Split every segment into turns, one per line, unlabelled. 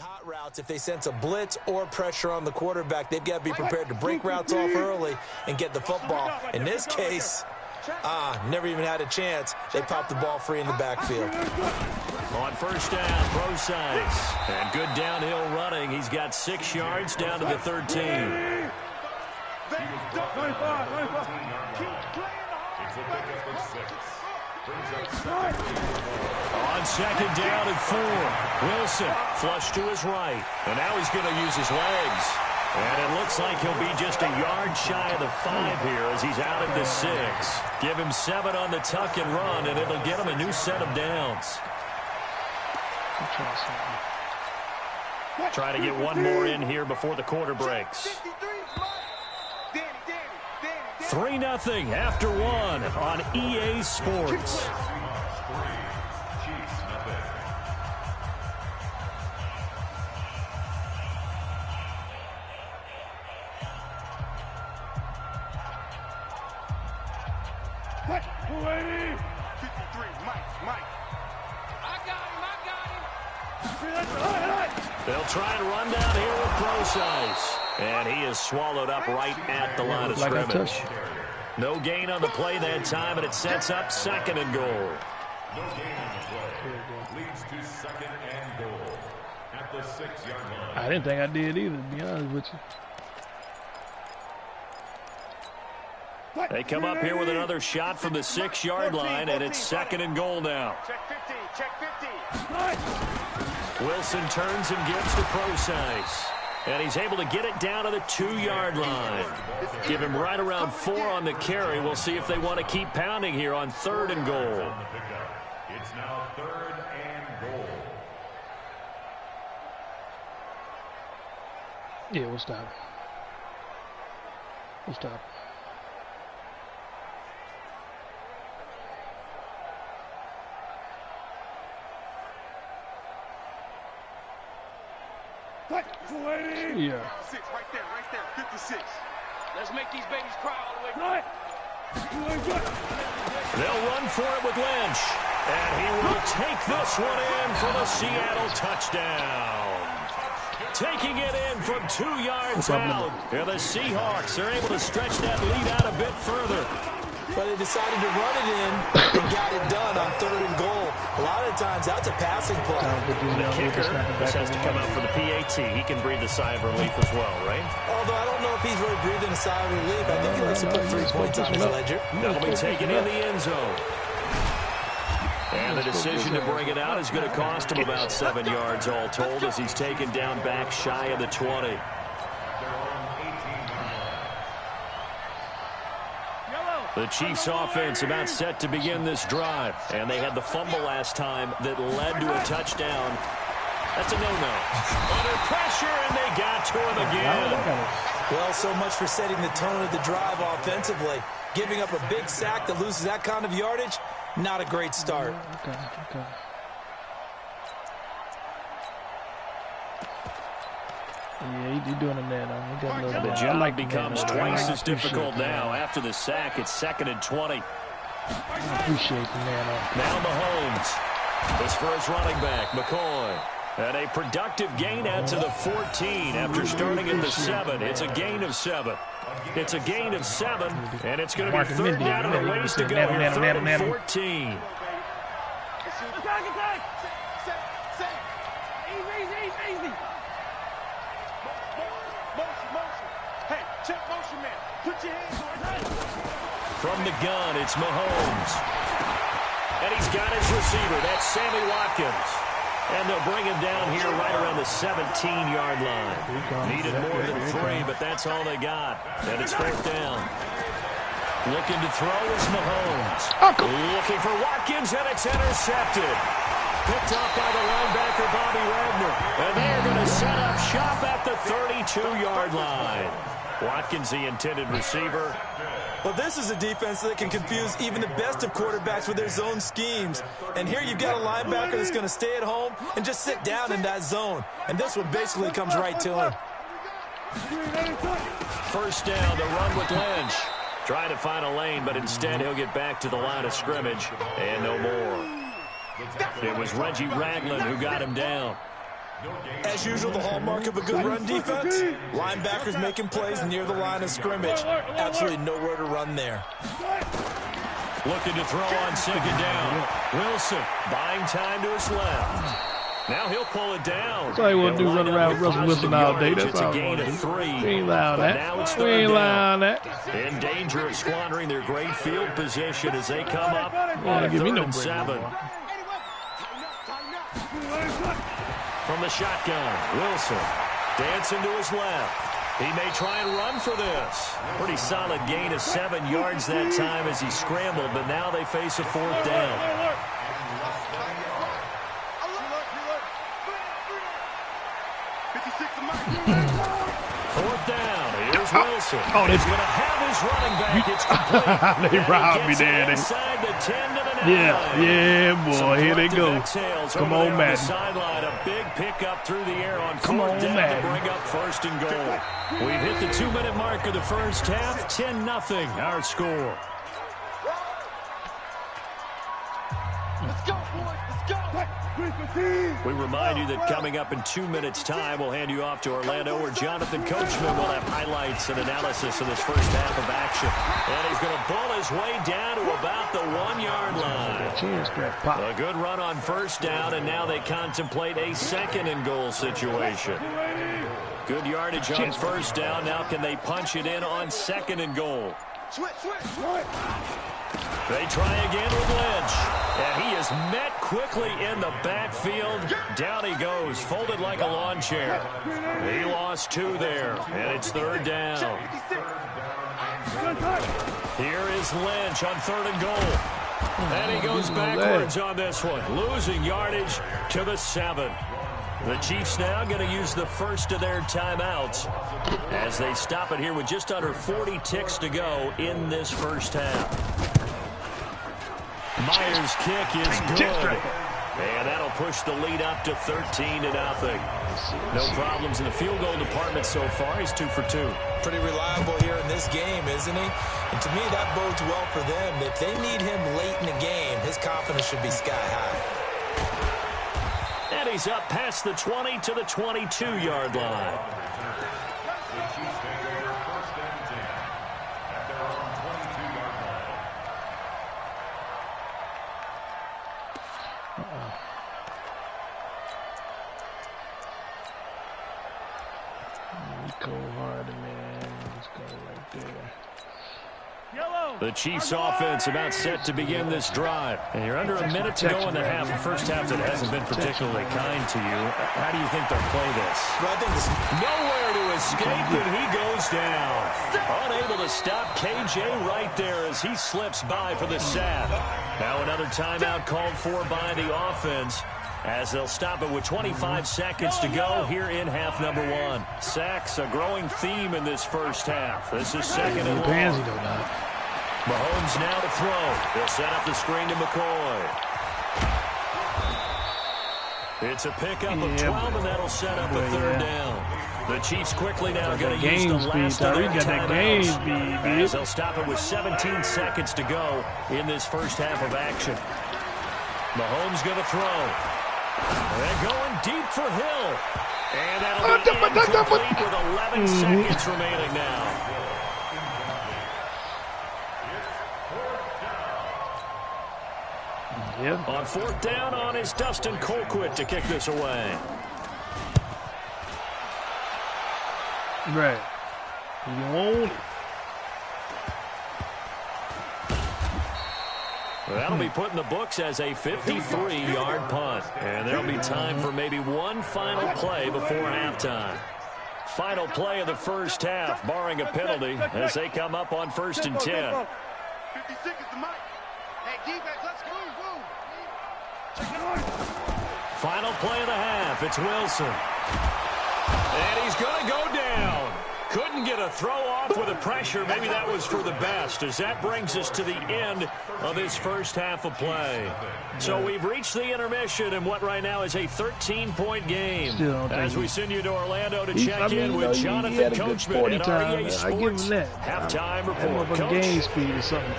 Hot routes, if they sense a blitz or pressure on the quarterback, they've got to be prepared to break routes off early and get the football. In this case, never even had a chance. They popped the ball free in the backfield.
On first down, Procise. And good downhill running. He's got 6 yards down to the 13. On second down and 4. Wilson flush to his right. And now he's going to use his legs. And it looks like he'll be just a yard shy of the 5 here as he's out at the 6. Give him 7 on the tuck and run, and it'll get him a new set of downs. Try to get one more in here before the quarter breaks. 3-0 after 1 on EA Sports. They'll try and run down here with Procise. And he is swallowed up right at the line of scrimmage. No gain on the play that time, and it sets up 2nd and goal. No gain on the play. Leads to 2nd and goal at the 6-yard line.
I didn't think I did either, to be honest with you.
They come up here with another shot from the 6-yard line, and it's 2nd and goal now.
Check 50, check 50.
Wilson turns and gives to Procise. And he's able to get it down to the 2-yard line. Give him right around 4 on the carry. We'll see if they want to keep pounding here on 3rd and goal.
It's now 3rd and goal.
Yeah, we'll stop. We'll stop. Yeah.
56, right there, 56. Let's make these babies cry all the way.
They'll run for it with Lynch. And he will take this one in for the Seattle touchdown. Taking it in from 2 yards out. And the Seahawks are able to stretch that lead out a bit further.
But they decided to run it in and got it done on 3rd and goal. A lot of times, that's a passing play.
The kicker just has to come out for the PAT. He can breathe a sigh of relief as well, right?
Although I don't know if he's really breathing a sigh of relief. I think he likes to put 3 points on his ledger.
That'll be taken in the end zone. And the decision to bring it out is going to cost him about 7 yards all told as he's taken down back shy of the 20. The Chiefs offense about set to begin this drive. And they had the fumble last time that led to a touchdown. That's a no-no. Under pressure, and they got to him again.
Well, so much for setting the tone of the drive offensively. Giving up a big sack that loses that kind of yardage, not a great start.
Okay. Yeah, he's doing it there.
The job becomes twice as difficult now. After the sack, it's 2nd and 20.
I appreciate the man.
Now Mahomes. This for his running back, McCoy. And a productive gain out to the 14 after starting at the 7. It's a gain of 7. It's a gain of 7, and it's going to be 3rd down and a ways to go here. 3rd and 14. From the gun, it's Mahomes. And he's got his receiver. That's Sammy Watkins. And they'll bring him down here right around the 17-yard line. Needed more than 3, but that's all they got. And it's 4th down. Looking to throw is Mahomes. Looking for Watkins, and it's intercepted. Picked up by the linebacker, Bobby Wagner. And they're going to set up shop at the 32-yard line. Watkins, the intended receiver.
Well, this is a defense that can confuse even the best of quarterbacks with their zone schemes. And here you've got a linebacker that's going to stay at home and just sit down in that zone. And this one basically comes right to him.
First down to run with Lynch. Trying to find a lane, but instead he'll get back to the line of scrimmage. And no more. It was Reggie Ragland who got him down.
As usual, the hallmark of a good run defense, linebackers making plays near the line of scrimmage. Absolutely nowhere to run there.
Looking to throw on second down. Wilson buying time to his left. Now he'll pull it down.
That's all he want to do, run around Russell Wilson all day. That's all he want to do. We ain't allowing that. We ain't allowing that.
In danger of squandering their great field position as they come up on a 3rd and 7. From the shotgun, Wilson dancing to his left. He may try and run for this. Pretty solid gain of 7 yards that time as he scrambled, but now they face a 4th down. Fourth down. Here's Wilson.
Oh,
he's going to have his running back. It's complete.
They robbed me there.
Inside the 10 to the 9.
Yeah, boy. Here they go. Come on, Madden.
Sideline, a big pickup through the air on 4th down to bring up 1st and goal. We've hit the 2-minute mark of the first half. 10-0 our score.
Let's go, boys. Let's go.
We remind you that coming up in 2 minutes' time, we'll hand you off to Orlando, where Jonathan Coachman will have highlights and analysis of this first half of action. And he's going to bull his way down to about the 1-yard line. A good run on 1st down, and now they contemplate a 2nd and goal situation. Good yardage on 1st down. Now can they punch it in on 2nd and goal? They try again with Lynch, and he is met quickly in the backfield. Down he goes, folded like a lawn chair. He lost 2 there, and it's 3rd down. Here is Lynch on 3rd and goal. And he goes backwards on this one, losing yardage to the 7. The Chiefs now going to use the first of their timeouts as they stop it here with just under 40 ticks to go in this first half. Myers' kick is good, and that'll push the lead up to 13-0. No problems in the field goal department so far. He's 2 for 2.
Pretty reliable here in this game, isn't he? And to me, that bodes well for them. If they need him late in the game, his confidence should be sky high.
And he's up past the 20 to the 22-yard line. The Chiefs offense about set to begin this drive. And you're under a minute to go in the half. The first half that hasn't been particularly kind to you. How do you think they'll play this?
Well, I think this
nowhere to escape, and he goes down. Unable to stop KJ right there as he slips by for the sack. Now another timeout called for by the offense, as they'll stop it with 25 seconds to go here in half number 1. Sacks, a growing theme in this first half. This is 2nd and long. Mahomes now to throw. They'll set up the screen to McCoy. It's a pickup of 12, and that'll set up a 3rd down. The Chiefs quickly now going to use the last of their timeouts, as they'll stop it with 17 seconds to go in this first half of action. Mahomes going to throw. They're going deep for Hill. And that'll be incomplete with 11 seconds remaining now.
Yep.
On 4th down on is Dustin Colquitt to kick this away.
Right. You want it.
That'll be put in the books as a 53-yard punt. And there'll be time for maybe one final play before halftime. Final play of the first half, barring a penalty, as they come up on 1st and 10.
56 is the mic. Hey, defense, let's go.
Final play of the half. It's Wilson. And he's going to go down. Couldn't get a throw off with the pressure. Maybe that was for the best, as that brings us to the end of this first half of play. So we've reached the intermission in what right now is a 13-point game. As we send you to Orlando to check in with Jonathan Coachman at our EA Sports halftime report.
Coach, game speed or something.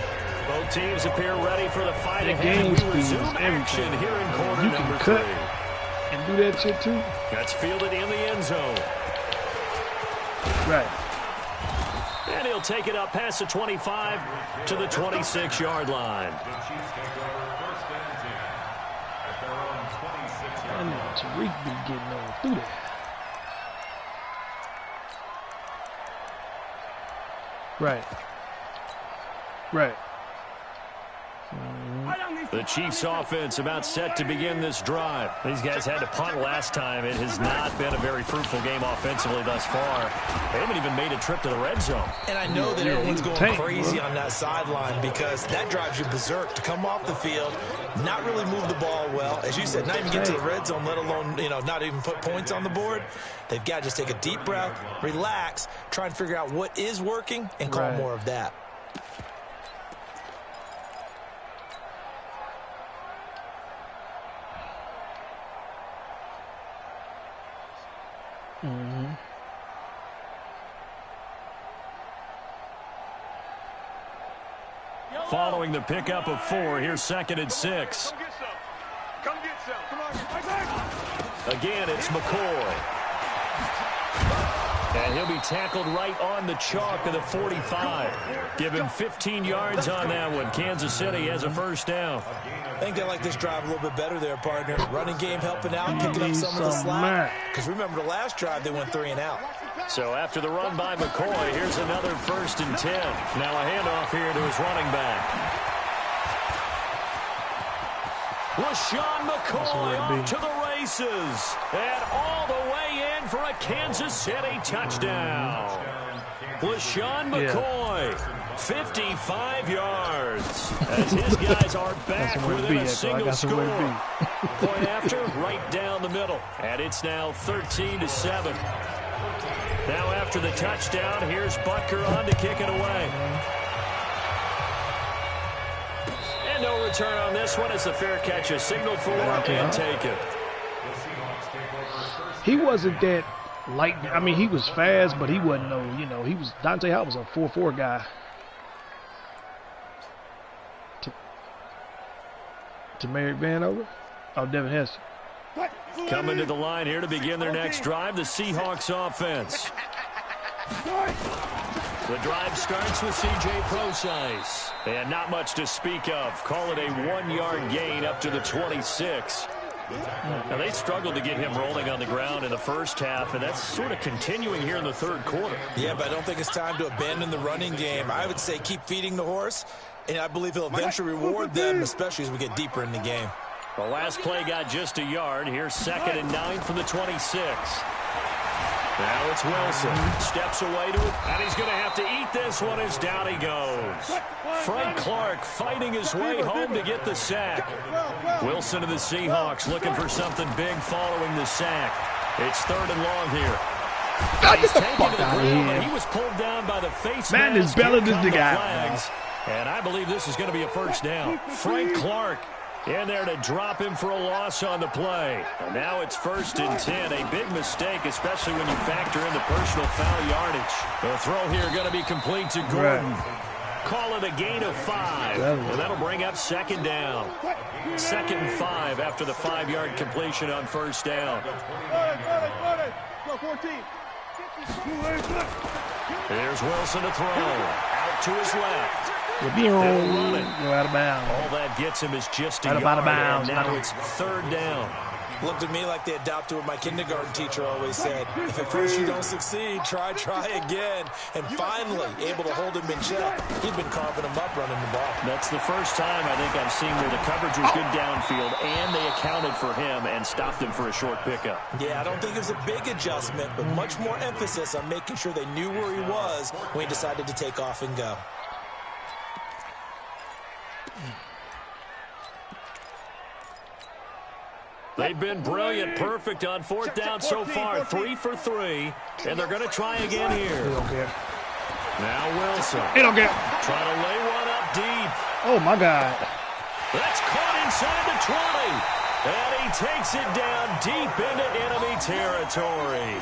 Both teams appear ready for the fight ahead. We resume action here in quarter number 3.
and do that shit too.
That's fielded in the end zone.
Right.
And he'll take it up past the 25 to the 26-yard line.
And Tariq be getting on through that. Right. Right.
The Chiefs offense about set to begin this drive. These guys had to punt last time. It has not been a very fruitful game offensively thus far. They haven't even made a trip to the red zone.
And I know that everyone's going crazy on that sideline because that drives you berserk to come off the field, not really move the ball well. As you said, not even get to the red zone, let alone, not even put points on the board. They've got to just take a deep breath, relax, try and figure out what is working and call more of that.
Following the pickup of 4, here's 2nd and 6.
Come get some. Come on.
Again, it's McCoy. And he'll be tackled right on the chalk of the 45. Give him 15 yards on that one. Kansas City has a first down.
I think they like this drive a little bit better there, partner. Running game helping out, picking up some of the slack. Because remember the last drive, they went 3 and out.
So after the run by McCoy, here's another 1st and 10. Now a handoff here to his running back. LaShawn McCoy off to the races. And all the way in for a Kansas City touchdown. LaShawn McCoy, 55 yards. As his guys are back within a single score. Point after, right down the middle. And it's now 13-7. Now after the touchdown, here's Butker on to kick it away. And no return on this one as the fair catch is signaled for and taken.
He wasn't that light. I mean, he was fast, but he wasn't he was, Dante Hall was a 4.4 guy. To Merrick Vanover? Oh, Devin Hester.
Coming to the line here to begin their next drive, the Seahawks offense. The drive starts with C.J. Prosise. And not much to speak of. Call it a 1-yard gain up to the 26. Now, they struggled to get him rolling on the ground in the first half, and that's sort of continuing here in the third quarter.
Yeah, but I don't think it's time to abandon the running game. I would say keep feeding the horse, and I believe he'll eventually reward them, especially as we get deeper in the game.
The last play got just a yard. Here's 2nd and 9 from the 26. Now it's Wilson. Steps away to it, and he's going to have to eat this one as down he goes. Frank Clark fighting his way home to get the sack. Wilson of the Seahawks looking for something big following the sack. It's 3rd and long here. He's taken to the ground, but he was pulled down by the face mask.
His belly is the guy.
And I believe this is going to be a first down. Frank Clark in there to drop him for a loss on the play. And now it's 1st and 10. A big mistake, especially when you factor in the personal foul yardage. The throw here going to be complete to Gordon. Call it a gain of 5. And that'll bring up 2nd down. 2nd and 5 after the 5-yard completion on 1st down. Here's Wilson to throw. Out to his left.
Go out of bounds.
All that gets him is just a yard, and now it's 3rd down.
Looked at me like they adopted what my kindergarten teacher always said. If at first you don't succeed, try again. And finally, able to hold him in check. He'd been carving him up running the ball.
That's the first time I think I've seen where the coverage was good downfield, and they accounted for him and stopped him for a short pickup.
Yeah, I don't think it was a big adjustment, but much more emphasis on making sure they knew where he was when he decided to take off and go.
They've been brilliant, perfect on 4th down so far, 3 for 3, and they're going to try again here.
They don't care.
Now Wilson.
They don't care.
Trying to lay one up deep.
Oh, my God.
That's caught inside the 20, and he takes it down deep into enemy territory.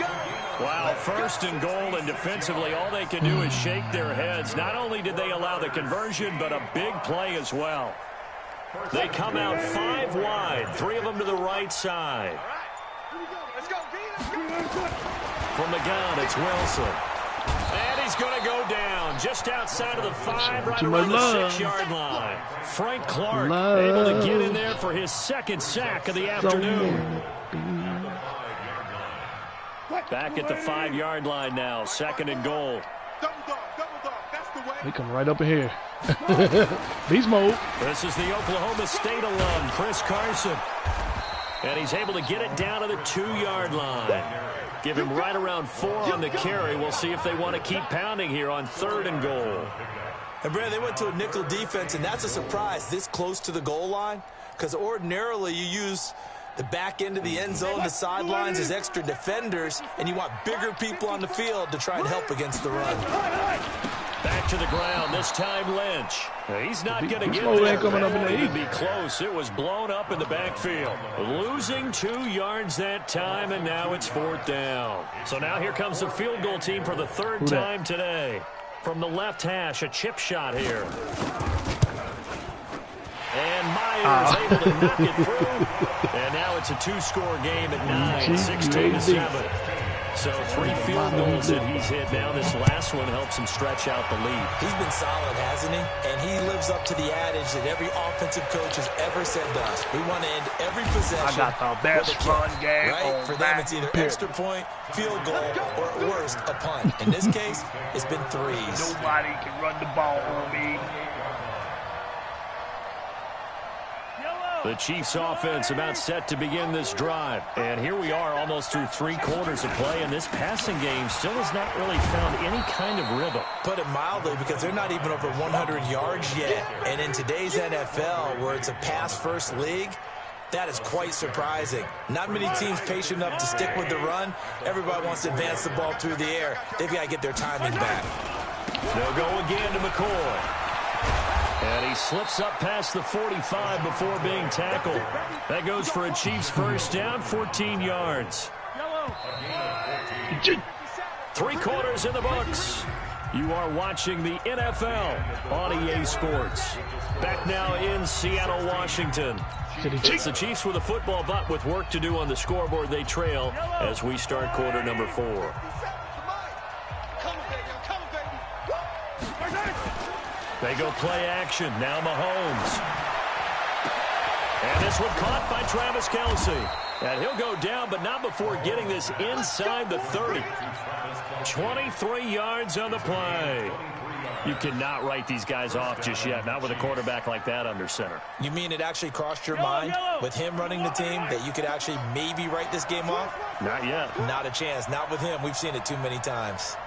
Wow, 1st and goal, and defensively all they can do is shake their heads. Not only did they allow the conversion, but a big play as well. They come out 5 wide, 3 of them to the right side.
Let's go, D. Let's go.
From the gun, it's Wilson. And he's going to go down just outside of the 5, right around the 6-yard line. Frank Clark able to get in there for his second sack of the afternoon. Back at the 5-yard line now, 2nd and goal.
Double dog, that's the way.
He come right up in here. Beast mode.
This is the Oklahoma State alum, Chris Carson. And he's able to get it down to the 2-yard line. Give him right around 4 on the carry. We'll see if they want to keep pounding here on 3rd and goal.
And, Brad, they went to a nickel defense, and that's a surprise this close to the goal line, because ordinarily you use the back end of the end zone, the sidelines as extra defenders, and you want bigger people on the field to try and help against the run.
Back to the ground, this time Lynch. He's not going to get there. That won't even be close. It was blown up in the backfield. Losing 2 yards that time, and now it's 4th down. So now here comes the field goal team for the 3rd time today. From the left hash, a chip shot here. And Myers able to knock it through. And now it's a 2-score game at 9, 16-7. So 3 field goals that he's hit now. This last one helps him stretch out the lead.
He's been solid, hasn't he? And he lives up to the adage that every offensive coach has ever said to us. We want to end every possession.
I got the best run game.
Right? For them, it's either extra point, field goal, or at worst, a punt. In this case, it's been 3s.
Nobody can run the ball on me.
The Chiefs offense about set to begin this drive. And here we are almost through 3 quarters of play, and this passing game still has not really found any kind of rhythm.
Put it mildly, because they're not even over 100 yards yet. And in today's NFL, where it's a pass-first league, that is quite surprising. Not many teams patient enough to stick with the run. Everybody wants to advance the ball through the air. They've got to get their timing back.
They'll go again to McCoy. And he slips up past the 45 before being tackled. That goes for a Chiefs first down, 14 yards. 3 quarters in the books. You are watching the NFL on EA Sports. Back now in Seattle, Washington. It's the Chiefs with a football, but with work to do on the scoreboard, they trail as we start quarter number 4. They go play action. Now Mahomes. And this one caught by Travis Kelce. And he'll go down, but not before getting this inside the 30. 23 yards on the play. You cannot write these guys off just yet, not with a quarterback like that under center.
You mean it actually crossed your mind with him running the team that you could actually maybe write this game off?
Not yet.
Not a chance. Not with him. We've seen it too many times.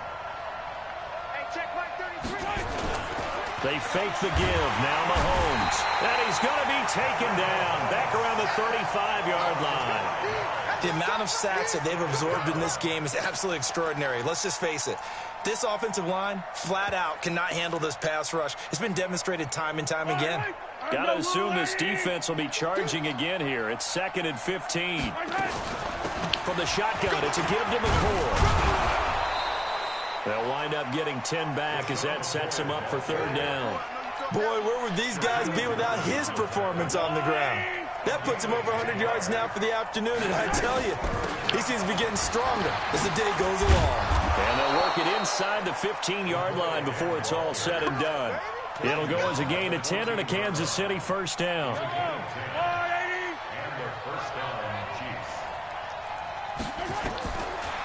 They fake the give. Now Mahomes. And he's going to be taken down back around the 35-yard line.
The amount of sacks that they've absorbed in this game is absolutely extraordinary. Let's just face it. This offensive line, flat out, cannot handle this pass rush. It's been demonstrated time and time again.
Got to assume this defense will be charging again here. It's 2nd and 15. From the shotgun, it's a give to McCoy. They'll wind up getting 10 back as that sets him up for 3rd down.
Boy, where would these guys be without his performance on the ground? That puts him over 100 yards now for the afternoon, and I tell you, he seems to be getting stronger as the day goes along.
And they'll work it inside the 15-yard line before it's all said and done. It'll go as a gain of 10 and a Kansas City first down.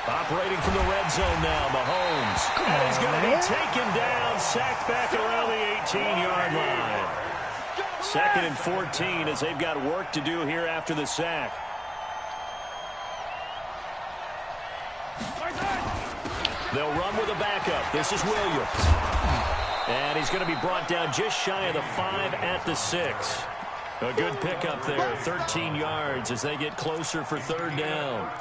Operating from the red zone now, Mahomes. And he's going to be taken down, sacked back around the 18-yard line. 2nd and 14 as they've got work to do here after the sack. They'll run with a backup. This is Williams. And he's going to be brought down just shy of the 5 at the 6. A good pickup there, 13 yards as they get closer for 3rd down.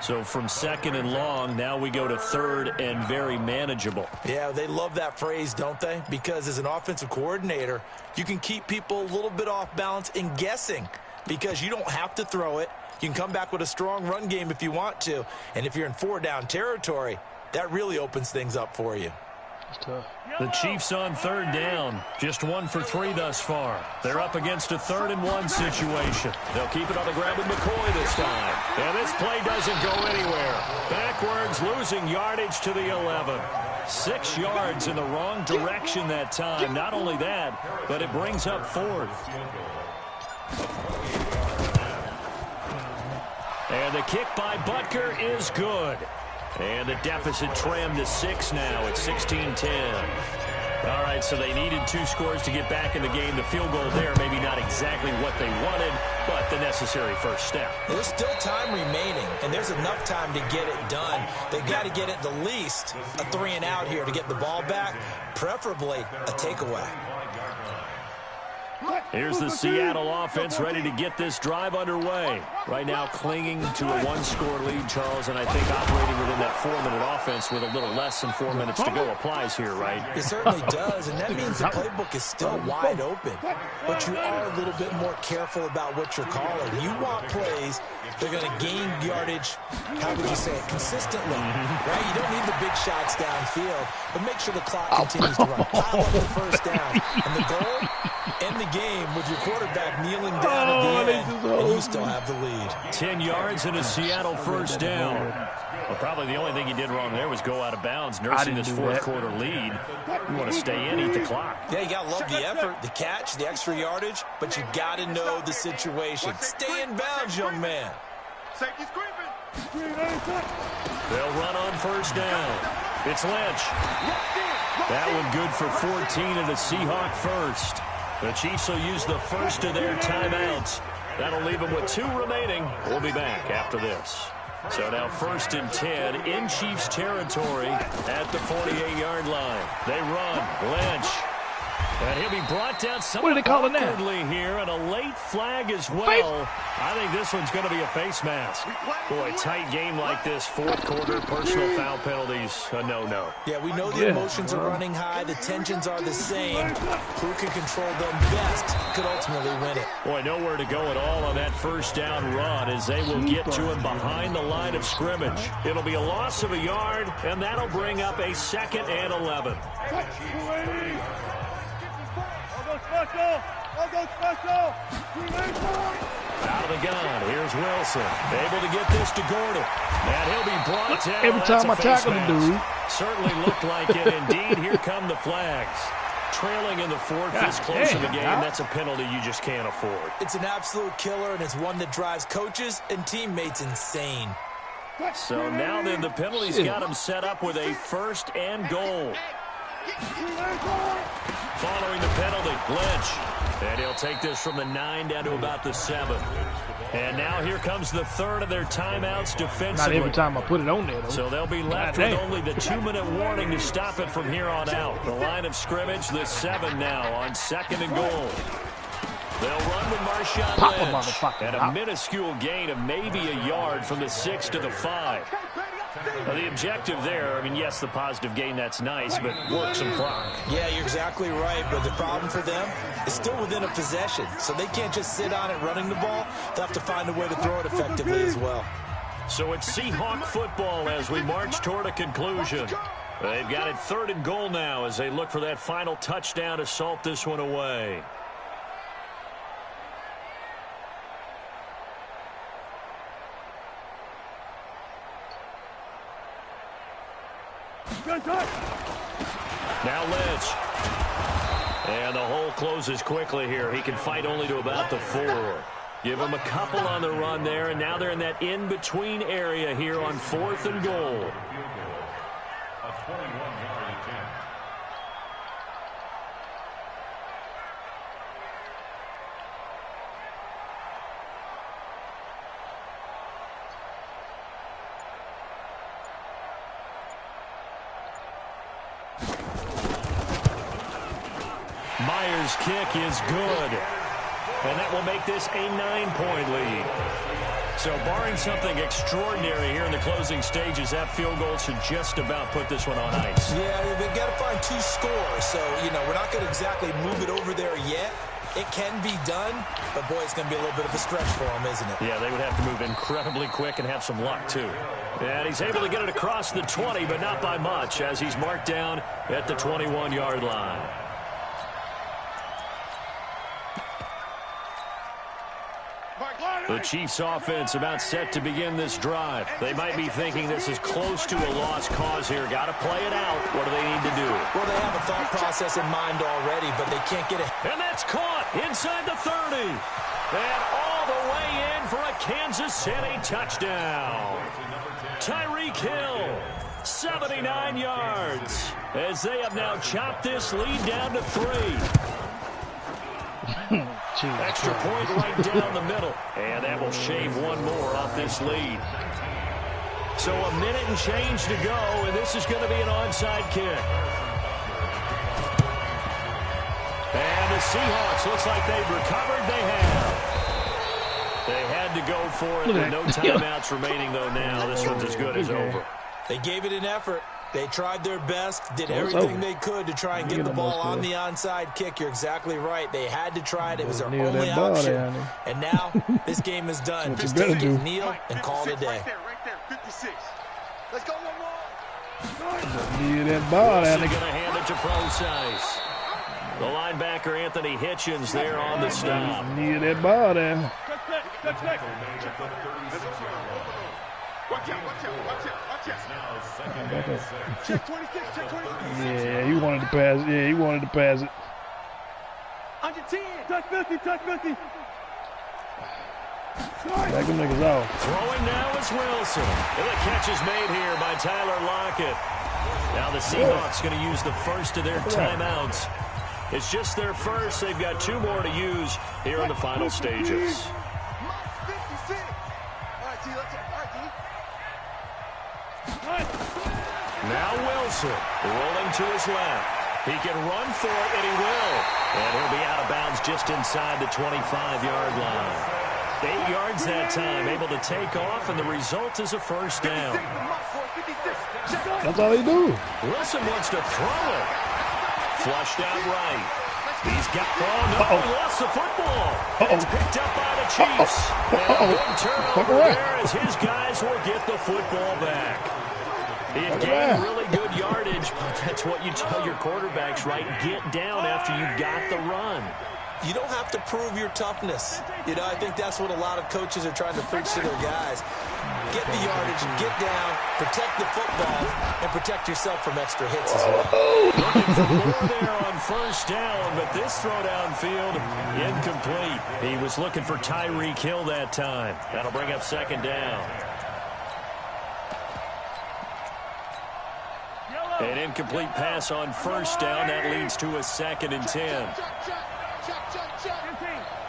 So from 2nd and long, now we go to 3rd and very manageable.
Yeah, they love that phrase, don't they? Because as an offensive coordinator, you can keep people a little bit off balance and guessing because you don't have to throw it. You can come back with a strong run game if you want to. And if you're in 4-down territory, that really opens things up for you.
The Chiefs on 3rd down, just 1 for 3 thus far. They're up against a 3rd and 1 situation. They'll keep it on the ground with McCoy this time. And this play doesn't go anywhere. Backwards, losing yardage to the 11. 6 yards in the wrong direction that time. Not only that, but it brings up 4th. And the kick by Butker is good. And the deficit trimmed to 6 now at 16-10. All right, so they needed 2 scores to get back in the game. The field goal there, maybe not exactly what they wanted, but the necessary first step.
There's still time remaining, and there's enough time to get it done. They've got to get at the least a 3-and-out here to get the ball back, preferably a takeaway.
Here's the Seattle offense ready to get this drive underway. Right now clinging to a 1-score lead, Charles, and I think operating within that 4-minute offense with a little less than 4 minutes to go applies here, right?
It certainly does, and that means the playbook is still wide open. But you are a little bit more careful about what you're calling. You want plays that are going to gain yardage, how would you say it, consistently, right? You don't need the big shots downfield, but make sure the clock continues to run. Pile up the first down, and the goal, end the game with your quarterback kneeling down at the end, and you still have the lead.
10 yards and a Seattle first down. Well, probably the only thing he did wrong there was go out of bounds, nursing this fourth-quarter lead. You want to stay in, eat the clock.
Yeah, you got to love the effort, the catch, the extra yardage, but you got to know the situation. Stay in bounds, young man.
Safety's creeping.
They'll run on first down. It's Lynch. That one good for 14 and a Seahawk first. The Chiefs will use the first of their timeouts. That'll leave them with 2 remaining. We'll be back after this. So now 1st and 10 in Chiefs territory at the 48-yard line. They run. Lynch. And he'll be brought down somewhat awkwardly here, and a late flag as well. I think this one's going to be a face mask. Boy, tight game like this, 4th quarter, personal foul penalties, a no-no.
Yeah, we know the emotions are running high. The tensions are the same. Who can control them best could ultimately win it.
Boy, nowhere to go at all on that first down run as they will get to him behind the line of scrimmage. It'll be a loss of a yard, and that'll bring up a 2nd and 11. Out of the gun. Here's Wilson. Able to get this to Gordon. And he'll be brought down.
Every time I tackle the dude.
Certainly looked like it. Indeed, here come the flags. Trailing in the 4th this close in the game, that's a penalty you just can't afford.
It's an absolute killer, and it's one that drives coaches and teammates insane.
So now then, the penalty's got him set up with a 1st and goal. Following the penalty, Lynch. And he'll take this from the 9 down to about the 7. And now here comes the 3rd of their timeouts defensively.
Not every time I put it on there, though.
So they'll be left with only the 2-minute warning to stop it from here on out. The line of scrimmage, the 7 now on 2nd and goal. They'll run with Marshawn Lynch. And a minuscule gain of maybe a yard from the 6 to the 5. Now, the objective there, I mean, yes, the positive gain, that's nice, but work some clock.
Yeah, you're exactly right, but the problem for them is still within a possession, so they can't just sit on it running the ball. They'll have to find a way to throw it effectively as well.
So it's Seahawk football as we march toward a conclusion. They've got it 3rd and goal now as they look for that final touchdown to salt this one away. Now Lynch. And the hole closes quickly here. He can fight only to about the 4. Give him a couple on the run there, and now they're in that in-between area here on 4th and goal.
A 21-yard attempt.
Myers' kick is good. And that will make this a 9-point lead. So barring something extraordinary here in the closing stages, that field goal should just about put this one on ice.
Yeah, they've got to find 2 scores. So, we're not going to exactly move it over there yet. It can be done, but, boy, it's going to be a little bit of a stretch for them, isn't it?
Yeah, they would have to move incredibly quick and have some luck, too. And he's able to get it across the 20, but not by much, as he's marked down at the 21-yard line. The Chiefs offense about set to begin this drive. They might be thinking this is close to a lost cause here. Got to play it out. What do they need to do?
Well, they have a thought process in mind already, but they can't get it.
And that's caught inside the 30. And all the way in for a Kansas City touchdown. Tyreek Hill, 79 yards, as they have now chopped this lead down to 3. Extra point right down the middle. And that will shave one more off this lead. So a minute and change to go, and this is going to be an onside kick. And the Seahawks, looks like they've recovered. They have. They had to go for it with no timeouts remaining, though, now. This one's as good as over.
They gave it an effort. They tried their best, did everything they could to try and get the ball on the onside kick. You're exactly right. They had to try it. It was their only option. And now this game is done. Just take it, kneel, and call it a day.
Right there, 56. Let's go one more.
Need that ball,
Wilson going to hand it to Procise. The linebacker, Anthony Hitchens, there on the stop.
Need that ball there.
Watch out. Check 26, check 26.
Yeah, he wanted to pass. Yeah, he wanted to pass it.
Under 10. Touch 50.
Back them niggas off.
Throwing now is Wilson. And the catch is made here by Tyler Lockett. Now the Seahawks going to use the first of their timeouts. It's just their first. They've got 2 more to use here in the final stages. Now Wilson rolling to his left. He can run for it, and he will. And he'll be out of bounds just inside the 25-yard line. 8 yards that time, able to take off, and the result is a first down.
That's all they do.
Wilson wants to throw it. Flushed out right. He's got, he lost the football. It's picked up by the Chiefs. And a big turnover there as his guys will get the football back. He had gained really good yardage, but that's what you tell your quarterbacks, right? Get down after you got the run.
You don't have to prove your toughness. You know, I think that's what a lot of coaches are trying to preach to their guys. Get the yardage, get down, protect the football, and protect yourself from extra hits as well.
Looking for more there on first down, but this throw downfield, incomplete. He was looking for Tyreek Hill that time. That'll bring up second down. An incomplete pass on first down. That leads to a 2nd and 10.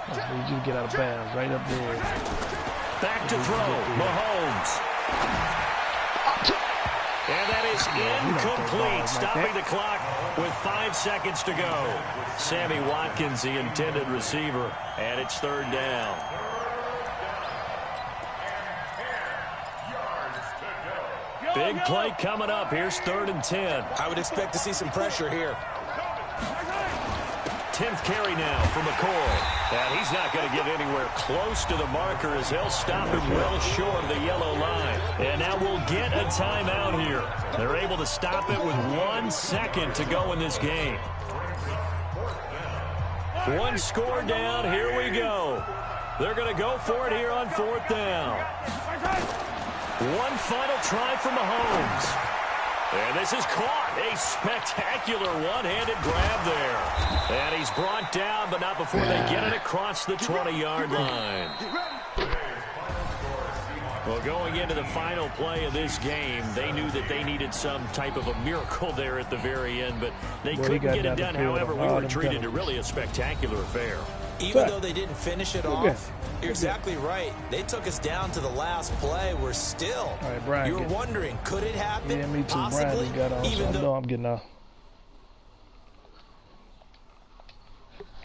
I need you to get out of bounds right up there.
Back to throw. Mahomes. And that is incomplete. Stopping the clock with 5 seconds to go. Sammy Watkins, the intended receiver. And it's 3rd down. Big play coming up. Here's 3rd and 10.
I would expect to see some pressure here.
10th carry now for McCoy. And he's not going to get anywhere close to the marker as they'll stop him well short of the yellow line. And now we'll get a timeout here. They're able to stop it with 1 second to go in this game. 1 score down. Here we go. They're going to go for it here on 4th down. 1 final try from Mahomes. And this is caught. A spectacular one-handed grab there. And he's brought down, but not before they get it across the 20-yard line. Well, going into the final play of this game, they knew that they needed some type of a miracle there at the very end, but they couldn't get it done. However, we were treated to really a spectacular affair.
Even though they didn't finish it off, you're exactly right. They took us down to the last play. We're still, you were wondering, could it happen?
Yeah, me too.
Possibly,
Brian got on, so I know I'm getting off.